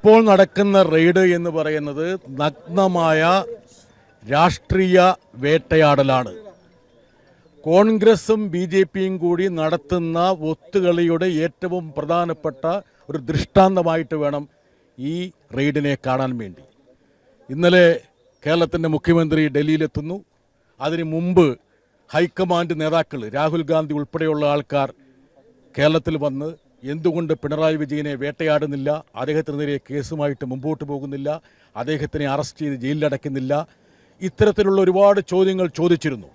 ഇപ്പോൾ നടക്കുന്ന റെയ്ഡ് എന്ന് പറയുന്നത് നഗ്നമായ രാഷ്ട്രീയ വേട്ടയാടലാണ്. കോൺഗ്രസും BJPയും കൂടി നടത്തുന്ന ഒത്തുകളിയുടെ ഏറ്റവും പ്രധാനപ്പെട്ട ഒരു ദൃഷ്ടാന്തമായിട്ട് വേണം ഈ റെയ്ഡിനെ കാണാൻ വേണ്ടി. ഇന്നലെ കേരളത്തിൻ്റെ മുഖ്യമന്ത്രി ഡൽഹിയിലെത്തുന്നു. അതിനു മുമ്പ് ഹൈക്കമാൻഡ് നേതാക്കൾ രാഹുൽ ഗാന്ധി ഉൾപ്പെടെയുള്ള ആൾക്കാർ കേരളത്തിൽ വന്ന് എന്തുകൊണ്ട് പിണറായി വിജയനെ വേട്ടയാടുന്നില്ല, അദ്ദേഹത്തിനെതിരെ കേസുമായിട്ട് മുമ്പോട്ട് പോകുന്നില്ല, അദ്ദേഹത്തിനെ അറസ്റ്റ് ചെയ്ത് ജയിലിലടയ്ക്കുന്നില്ല, ഇത്തരത്തിലുള്ള ഒരുപാട് ചോദ്യങ്ങൾ ചോദിച്ചിരുന്നു.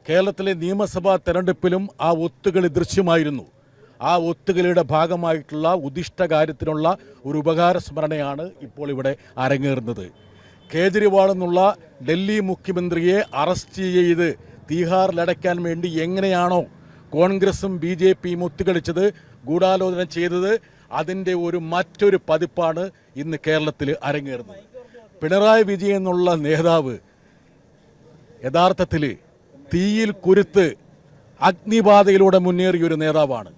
കേരളത്തിലെ നിയമസഭാ തെരഞ്ഞെടുപ്പിലും ആ ഒത്തുകളി ദൃശ്യമായിരുന്നു. ആ ഒത്തുകളിയുടെ ഭാഗമായിട്ടുള്ള ഉദിഷ്ട കാര്യത്തിനുള്ള ഒരു ഉപകാര സ്മരണയാണ് ഇപ്പോൾ ഇവിടെ അരങ്ങേറുന്നത്. കേജ്രിവാൾ എന്നുള്ള ഡൽഹി മുഖ്യമന്ത്രിയെ അറസ്റ്റ് ചെയ്ത് തീഹാറിലടയ്ക്കാൻ വേണ്ടി എങ്ങനെയാണോ കോൺഗ്രസും BJPയും ഒത്തുകളിച്ചത്, ഗൂഢാലോചന ചെയ്തത്, അതിൻ്റെ മറ്റൊരു പതിപ്പാണ് ഇന്ന് കേരളത്തിൽ അരങ്ങേറുന്നത്. പിണറായി വിജയൻ എന്നുള്ള നേതാവ് യഥാർത്ഥത്തിൽ തീയിൽ കുരുത്ത് അഗ്നിപാതയിലൂടെ മുന്നേറിയൊരു നേതാവാണ്.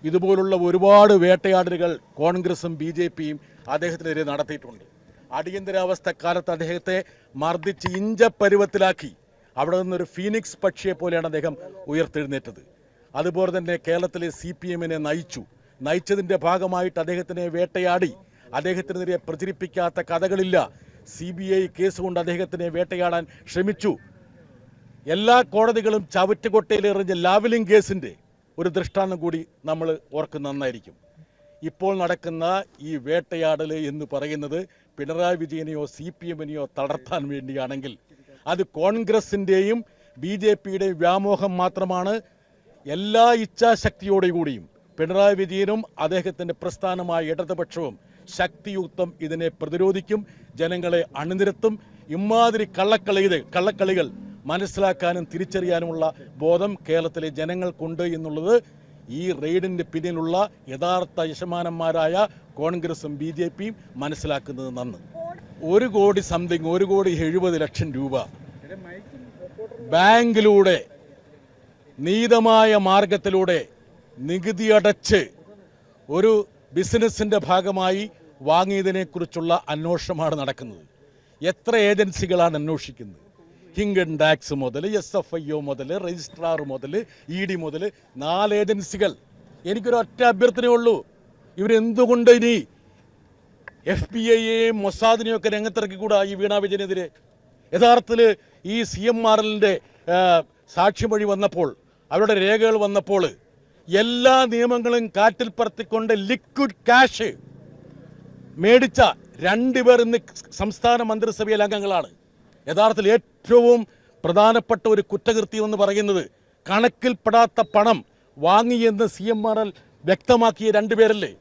ഇതുപോലുള്ള ഒരുപാട് വേട്ടയാടലുകൾ കോൺഗ്രസും BJPയും അദ്ദേഹത്തിനെതിരെ നടത്തിയിട്ടുണ്ട്. അടിയന്തരാവസ്ഥ കാലത്ത് അദ്ദേഹത്തെ മർദ്ദിച്ച് ഇഞ്ചപ്പരുവത്തിലാക്കി അവിടെ നിന്നൊരു ഫീനിക്സ് പക്ഷിയെ പോലെയാണ് അദ്ദേഹം ഉയർത്തെഴുന്നേറ്റത്. അതുപോലെ തന്നെ കേരളത്തിലെ CPMനെ നയിച്ചതിൻ്റെ ഭാഗമായിട്ട് അദ്ദേഹത്തിനെ വേട്ടയാടി. അദ്ദേഹത്തിനെതിരെ പ്രചരിപ്പിക്കാത്ത കഥകളില്ല. CBI കേസ് കൊണ്ട് അദ്ദേഹത്തിനെ വേട്ടയാടാൻ ശ്രമിച്ചു. എല്ലാ കോടതികളും ചവറ്റുകൊട്ടയിലെറിഞ്ഞ ലാവലിംഗ് കേസിൻ്റെ ഒരു ദൃഷ്ടാന്തം കൂടി നമ്മൾ ഓർക്കുന്ന നന്നായിരിക്കും. ഇപ്പോൾ നടക്കുന്ന ഈ വേട്ടയാടൽ എന്ന് പറയുന്നത് പിണറായി വിജയനെയോ CPMനെയോ തളർത്താൻ വേണ്ടിയാണെങ്കിൽ അത് കോൺഗ്രസിൻ്റെയും BJPയുടെയും വ്യാമോഹം മാത്രമാണ്. എല്ലാ ഇച്ഛാശക്തിയോടുകൂടിയും പിണറായി വിജയനും അദ്ദേഹത്തിൻ്റെ പ്രസ്ഥാനമായ ഇടതുപക്ഷവും ശക്തിയുക്തം ഇതിനെ പ്രതിരോധിക്കും, ജനങ്ങളെ അണിനിരത്തും. ഇമാതിരി കള്ളക്കളികൾ മനസ്സിലാക്കാനും തിരിച്ചറിയാനുമുള്ള ബോധം കേരളത്തിലെ ജനങ്ങൾക്കുണ്ട് എന്നുള്ളത് ഈ റെയ്ഡിൻ്റെ പിന്നിലുള്ള യഥാർത്ഥ യജമാനന്മാരായ കോൺഗ്രസും BJPയും മനസ്സിലാക്കുന്നത് നന്ന്. 1,70,00,000 രൂപ ബാങ്കിലൂടെ നീതമായ മാർഗത്തിലൂടെ നികുതി അടച്ച് ഒരു ബിസിനസ്സിൻ്റെ ഭാഗമായി വാങ്ങിയതിനെക്കുറിച്ചുള്ള അന്വേഷണമാണ് നടക്കുന്നത്. എത്ര ഏജൻസികളാണ് അന്വേഷിക്കുന്നത്? ഇൻകം ടാക്സ് മുതൽ SFIO മുതൽ രജിസ്ട്രാർ മുതൽ ED മുതൽ 4 ഏജൻസികൾ. എനിക്കൊരൊറ്റ അഭ്യർത്ഥനയുള്ളൂ, ഇവരെന്തുകൊണ്ട് ഇനി FBI-യെയും മൊസാദിനെയും ഒക്കെ രംഗത്തിറക്കിക്കൂടാ ഈ വീണ വിജയനെതിരെ? യഥാർത്ഥത്തിൽ ഈ CMRLൻ്റെ സാക്ഷിമൊഴി വന്നപ്പോൾ, അവരുടെ രേഖകൾ വന്നപ്പോൾ എല്ലാ നിയമങ്ങളും കാറ്റിൽ പറത്തിക്കൊണ്ട് ലിക്വിഡ് ക്യാഷ് മേടിച്ച 2 പേർ ഇന്ന് സംസ്ഥാന മന്ത്രിസഭയിലെ അംഗങ്ങളാണ്. യഥാർത്ഥത്തിൽ ഏറ്റവും പ്രധാനപ്പെട്ട ഒരു കുറ്റകൃത്യം എന്ന് പറയുന്നത് കണക്കിൽപ്പെടാത്ത പണം വാങ്ങിയെന്ന് CMRL വ്യക്തമാക്കിയ 2 പേരല്ലേ?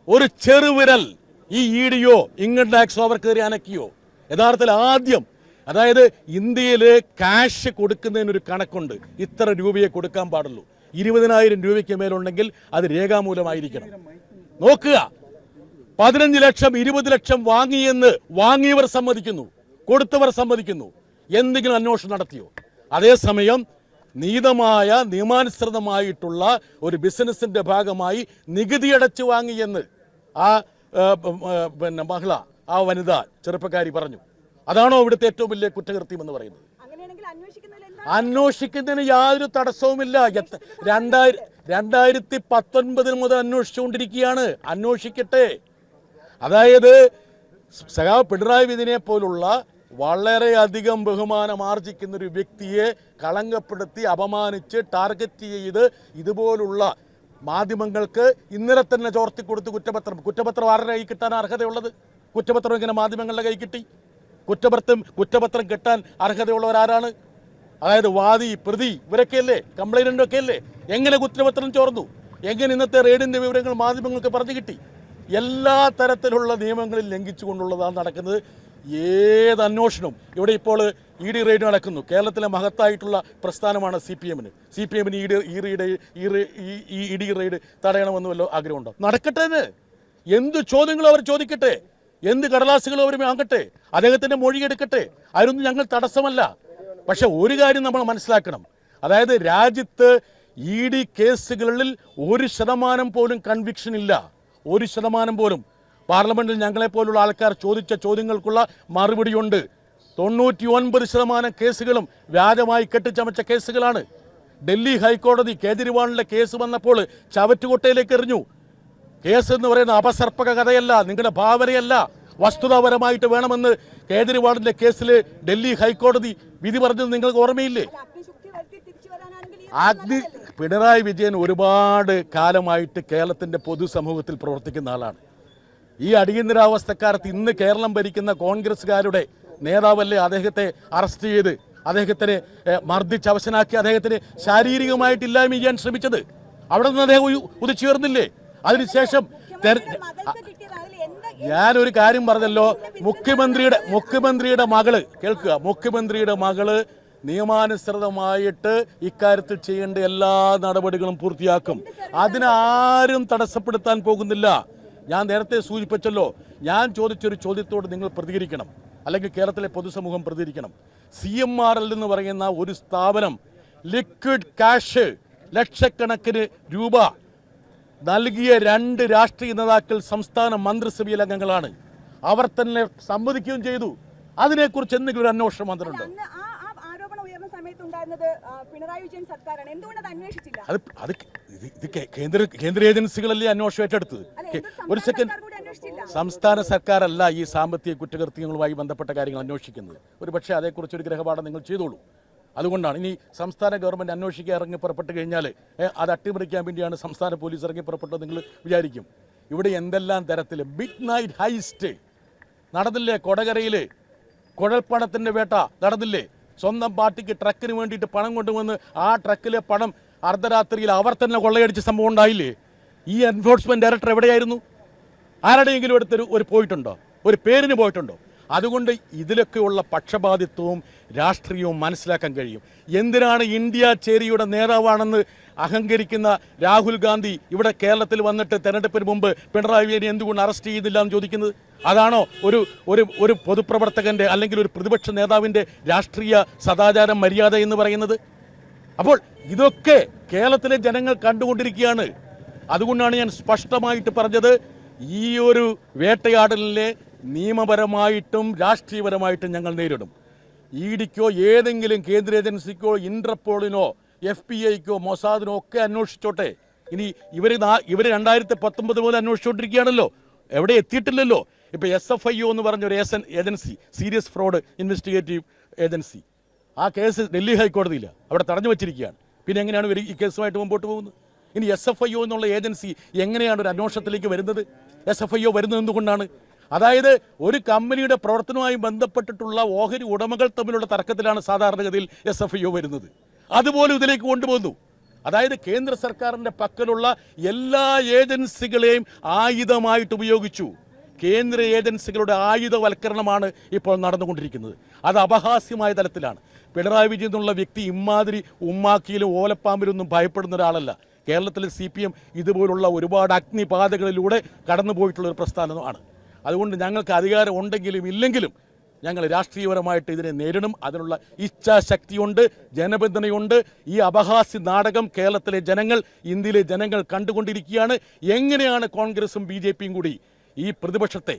ഒരു ചെറുവിരൽ ഈ EDയോ ഇൻകം ടാക്സോ അവർക്കെതിരെ അനക്കിയോ? യഥാർത്ഥത്തിൽ ആദ്യം, അതായത് ഇന്ത്യയിൽ ക്യാഷ് കൊടുക്കുന്നതിനൊരു കണക്കുണ്ട്. ഇത്ര രൂപയെ കൊടുക്കാൻ പാടുള്ളൂ. 20,000 രൂപയ്ക്ക് മേലുണ്ടെങ്കിൽ അത് രേഖാമൂലമായിരിക്കണം. നോക്കുക, 15 ലക്ഷം 20 ലക്ഷം വാങ്ങിയെന്ന് വാങ്ങിയവർ സമ്മതിക്കുന്നു, കൊടുത്തവർ സമ്മതിക്കുന്നു. എന്തെങ്കിലും അന്വേഷണം നടത്തിയോ? അതേസമയം നീതമായ നിയമാനുസൃതമായിട്ടുള്ള ഒരു ബിസിനസിൻ്റെ ഭാഗമായി നികുതി അടച്ചു വാങ്ങിയെന്ന് ആ മഹിള, ആ വനിത ചെറുപ്പക്കാരി പറഞ്ഞു. അതാണോ ഇവിടുത്തെ ഏറ്റവും വലിയ കുറ്റകൃത്യം എന്ന് പറയുന്നത്? അന്വേഷിക്കുന്നതിന് യാതൊരു തടസ്സവുമില്ല. 2019 മുതൽ അന്വേഷിച്ചുകൊണ്ടിരിക്കുകയാണ്. അന്വേഷിക്കട്ടെ. അതായത് സഖാവ് പിണറായി വിജയനെ പോലുള്ള വളരെയധികം ബഹുമാനം ആർജിക്കുന്ന ഒരു വ്യക്തിയെ കളങ്കപ്പെടുത്തി അപമാനിച്ച് ടാർഗറ്റ് ചെയ്ത് ഇതുപോലുള്ള മാധ്യമങ്ങൾക്ക് ഇന്നലെ തന്നെ ചോർത്തിക്കൊടുത്ത് കുറ്റപത്രം ആരുടെ കൈ കിട്ടാൻ അർഹതയുള്ളത്? കുറ്റപത്രം ഇങ്ങനെ മാധ്യമങ്ങളുടെ കൈ കിട്ടി? കുറ്റപത്രം കിട്ടാൻ അർഹതയുള്ളവരാരാണ്? അതായത് വാദി, പ്രതി, ഇവരൊക്കെയല്ലേ? കംപ്ലൈനൻ്റൊക്കെ അല്ലേ? എങ്ങനെ കുറ്റപത്രം ചോർന്നു? എങ്ങനെ ഇന്നത്തെ റെയ്ഡിൻ്റെ വിവരങ്ങൾ മാധ്യമങ്ങൾക്ക് പറഞ്ഞു കിട്ടി? എല്ലാ തരത്തിലുള്ള നിയമങ്ങളിൽ ലംഘിച്ചുകൊണ്ടുള്ളതാണ് നടക്കുന്നത്. ഏത് അന്വേഷണവും ഇവിടെ ഇപ്പോൾ ED റെയ്ഡ് നടക്കുന്നു. കേരളത്തിലെ മഹത്തായിട്ടുള്ള പ്രസ്ഥാനമാണ് CPMന് ED റെയ്ഡ് തടയണമെന്ന് വല്ല ആഗ്രഹമുണ്ടോ? നടക്കട്ടെ. എന്ത് ചോദ്യങ്ങളും അവർ ചോദിക്കട്ടെ, എന്ത് കടലാസുകളും അവർ വാങ്ങട്ടെ, അദ്ദേഹത്തിൻ്റെ മൊഴിയെടുക്കട്ടെ. അതിനൊന്നും ഞങ്ങൾ തടസ്സമല്ല. പക്ഷെ ഒരു കാര്യം നമ്മൾ മനസ്സിലാക്കണം, അതായത് രാജ്യത്ത് ED കേസുകളിൽ 1% പോലും കൺവിക്ഷൻ ഇല്ല. 1% പോലും. പാർലമെന്റിൽ ഞങ്ങളെപ്പോലുള്ള ആൾക്കാർ ചോദിച്ച ചോദ്യങ്ങൾക്കുള്ള മറുപടിയുണ്ട്. 99% കേസുകളും വ്യാജമായി കെട്ടിച്ചമച്ച കേസുകളാണ്. ഡൽഹി ഹൈക്കോടതി കേജ്രിവാളിന്റെ കേസ് വന്നപ്പോൾ ചവറ്റുകൊട്ടയിലേക്ക് എറിഞ്ഞു. കേസ് എന്ന് പറയുന്ന അപസർപ്പക കഥയല്ല, നിങ്ങളുടെ ഭാവനയല്ല, വസ്തുതാപരമായിട്ട് വേണമെന്ന് കേജ്രിവാളിന്റെ കേസിൽ ഡൽഹി ഹൈക്കോടതി വിധി പറഞ്ഞത് നിങ്ങൾക്ക് ഓർമ്മയില്ലേ? പിണറായി വിജയൻ ഒരുപാട് കാലമായിട്ട് കേരളത്തിന്റെ പൊതുസമൂഹത്തിൽ പ്രവർത്തിക്കുന്ന ആളാണ്. ഈ അടിയന്തരാവസ്ഥക്കാലത്ത് ഇന്ന് കേരളം ഭരിക്കുന്ന കോൺഗ്രസ്സുകാരുടെ നേതാവല്ലേ അദ്ദേഹത്തെ അറസ്റ്റ് ചെയ്ത് അദ്ദേഹത്തിനെ മർദ്ദിച്ചവശനാക്കി അദ്ദേഹത്തിന് ശാരീരികമായിട്ട് ഇല്ലായ്മ ചെയ്യാൻ ശ്രമിച്ചത്? അവിടെ നിന്ന് അദ്ദേഹം ഉദിച്ചുയർന്നില്ലേ? അതിനുശേഷം ഞാനൊരു കാര്യം പറഞ്ഞല്ലോ, മുഖ്യമന്ത്രിയുടെ മകള് കേൾക്കുക, മുഖ്യമന്ത്രിയുടെ മകള് നിയമാനുസൃതമായിട്ട് ഇക്കാര്യത്തിൽ ചെയ്യേണ്ട എല്ലാ നടപടികളും പൂർത്തിയാക്കും. അതിനാരും തടസ്സപ്പെടുത്താൻ പോകുന്നില്ല. ഞാൻ നേരത്തെ സൂചിപ്പിച്ചല്ലോ, ഞാൻ ചോദിച്ചൊരു ചോദ്യത്തോട് നിങ്ങൾ പ്രതികരിക്കണം, അല്ലെങ്കിൽ കേരളത്തിലെ പൊതുസമൂഹം പ്രതികരിക്കണം. CMRL എന്ന് പറയുന്ന ഒരു സ്ഥാപനം ലിക്വിഡ് ക്യാഷ് ലക്ഷക്കണക്കിന് രൂപ നൽകിയ 2 രാഷ്ട്രീയ നേതാക്കൾ സംസ്ഥാന മന്ത്രിസഭയിൽ അംഗങ്ങളാണ്. അവർ തന്നെ സമ്മതിക്കുകയും ചെയ്തു. അതിനെക്കുറിച്ച് എന്തെങ്കിലും ഒരു അന്വേഷണം വന്നിട്ടുണ്ടോ? കേന്ദ്ര ഏജൻസികളല്ലേ അന്വേഷണം ഏറ്റെടുത്തത്? ഒരു സെക്കൻഡ്, സംസ്ഥാന സർക്കാരല്ല ഈ സാമ്പത്തിക കുറ്റകൃത്യങ്ങളുമായി ബന്ധപ്പെട്ട കാര്യങ്ങൾ അന്വേഷിക്കുന്നത്. ഒരു പക്ഷേ അതേക്കുറിച്ച് ഒരു ഗ്രഹപാഠം നിങ്ങൾ ചെയ്തോളൂ. അതുകൊണ്ടാണ് ഇനി സംസ്ഥാന ഗവൺമെൻറ് അന്വേഷിക്കാൻ ഇറങ്ങി പുറപ്പെട്ട് കഴിഞ്ഞാൽ അത് അട്ടിമറിക്കാൻ വേണ്ടിയാണ് സംസ്ഥാന പോലീസ് ഇറങ്ങി പുറപ്പെട്ടത് നിങ്ങൾ വിചാരിക്കും. ഇവിടെ എന്തെല്ലാം തരത്തിൽ മിഡ് നൈറ്റ് ഹൈസ്റ്റ് നടന്നില്ലേ? കൊടകരയിൽ കുഴൽപ്പണത്തിൻ്റെ വേട്ട നടന്നില്ലേ? സ്വന്തം പാർട്ടിക്ക് ട്രക്കിന് വേണ്ടിയിട്ട് പണം കൊണ്ടുവന്ന് ആ ട്രക്കിലെ പണം അർദ്ധരാത്രിയിൽ അവർ തന്നെ കൊള്ളയടിച്ച സംഭവം ഉണ്ടായില്ലേ? ഈ എൻഫോഴ്സ്മെൻറ്റ് ഡയറക്ടർ എവിടെയായിരുന്നു? ആരുടെയെങ്കിലും ഒരു പോയിട്ടുണ്ടോ? ഒരു പേരിന് പോയിട്ടുണ്ടോ? അതുകൊണ്ട് ഇതിലൊക്കെയുള്ള പക്ഷപാതിത്വവും രാഷ്ട്രീയവും മനസ്സിലാക്കാൻ കഴിയും. എന്തിനാണ് ഇന്ത്യ ചേരിയുടെ നേതാവാണെന്ന് അഹങ്കരിക്കുന്ന രാഹുൽ ഗാന്ധി ഇവിടെ കേരളത്തിൽ വന്നിട്ട് തെരഞ്ഞെടുപ്പിന് മുമ്പ് പിണറായി വിജയനെ എന്തുകൊണ്ട് അറസ്റ്റ് ചെയ്തില്ല എന്ന് ചോദിക്കുന്നത്? അതാണോ ഒരു പൊതുപ്രവർത്തകൻ്റെ അല്ലെങ്കിൽ ഒരു പ്രതിപക്ഷ നേതാവിൻ്റെ രാഷ്ട്രീയ സദാചാരം, മര്യാദ എന്ന് പറയുന്നത്? അപ്പോൾ ഇതൊക്കെ കേരളത്തിലെ ജനങ്ങൾ കണ്ടുകൊണ്ടിരിക്കുകയാണ്. അതുകൊണ്ടാണ് ഞാൻ സ്പഷ്ടമായിട്ട് പറഞ്ഞത്, ഈ ഒരു വേട്ടയാടലിനെ നിയമപരമായിട്ടും രാഷ്ട്രീയപരമായിട്ടും ഞങ്ങൾ നേരിടും. ഇഡിക്കോ ഏതെങ്കിലും കേന്ദ്ര ഏജൻസിക്കോ ഇന്റർപോളിനോ FBI-ക്കോ മൊസാദിനോ ഒക്കെ അന്വേഷിച്ചോട്ടെ. ഇനി ഇവർ 2019 മുതൽ അന്വേഷിച്ചുകൊണ്ടിരിക്കുകയാണല്ലോ, എവിടെ എത്തിയിട്ടില്ലല്ലോ. ഇപ്പോൾ SFIO എന്ന് പറഞ്ഞൊരു agency, serious fraud investigative agency, ആ കേസ് ഡൽഹി ഹൈക്കോടതിയില്ല, അവിടെ തടഞ്ഞു വച്ചിരിക്കുകയാണ്. പിന്നെ എങ്ങനെയാണ് ഈ കേസുമായിട്ട് മുമ്പോട്ട് പോകുന്നത്? ഇനി SFIO എന്നുള്ള ഏജൻസി എങ്ങനെയാണ് ഒരു അന്വേഷണത്തിലേക്ക് വരുന്നത്? SFIO വരുന്നത് എന്തുകൊണ്ടാണ്? അതായത് ഒരു കമ്പനിയുടെ പ്രവർത്തനവുമായി ബന്ധപ്പെട്ടിട്ടുള്ള ഓഹരി ഉടമകൾ തമ്മിലുള്ള തർക്കത്തിലാണ് സാധാരണഗതിയിൽ SFIO വരുന്നത്. അതുപോലെ ഇതിലേക്ക് കൊണ്ടുപോകുന്നു. അതായത് കേന്ദ്ര സർക്കാരിൻ്റെ പക്കലുള്ള എല്ലാ ഏജൻസികളെയും ആയുധമായിട്ട് ഉപയോഗിച്ചു. കേന്ദ്ര ഏജൻസികളുടെ ആയുധവൽക്കരണമാണ് ഇപ്പോൾ നടന്നുകൊണ്ടിരിക്കുന്നത്. അത് അപഹാസ്യമായ തലത്തിലാണ്. പിണറായി വിജയൻ എന്നുള്ള വ്യക്തി ഇമാതിരി ഉമ്മാക്കിയിലും ഓലപ്പാമ്പിലൊന്നും ഭയപ്പെടുന്ന ഒരാളല്ല. കേരളത്തിലെ CPM ഇതുപോലുള്ള ഒരുപാട് അഗ്നിപാതകളിലൂടെ കടന്നുപോയിട്ടുള്ളൊരു പ്രസ്ഥാനമാണ്. അതുകൊണ്ട് ഞങ്ങൾക്ക് അധികാരം ഉണ്ടെങ്കിലും ഇല്ലെങ്കിലും ഞങ്ങൾ രാഷ്ട്രീയപരമായിട്ട് ഇതിനെ നേരിടും. അതിനുള്ള ഇച്ഛാശക്തിയുണ്ട്, ജനബന്ധനയുണ്ട്. ഈ അപഹാസ്യ നാടകം കേരളത്തിലെ ജനങ്ങൾ, ഇന്ത്യയിലെ ജനങ്ങൾ കണ്ടുകൊണ്ടിരിക്കുകയാണ്. എങ്ങനെയാണ് കോൺഗ്രസും BJPയും കൂടി ഈ പ്രതിപക്ഷത്തെ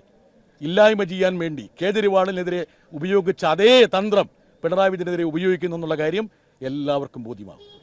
ഇല്ലായ്മ ചെയ്യാൻ വേണ്ടി കേജ്രിവാളിനെതിരെ ഉപയോഗിച്ച അതേ തന്ത്രം പിണറായി വിജയനെതിരെ ഉപയോഗിക്കുന്നു എന്നുള്ള കാര്യം എല്ലാവർക്കും ബോധ്യമാകും.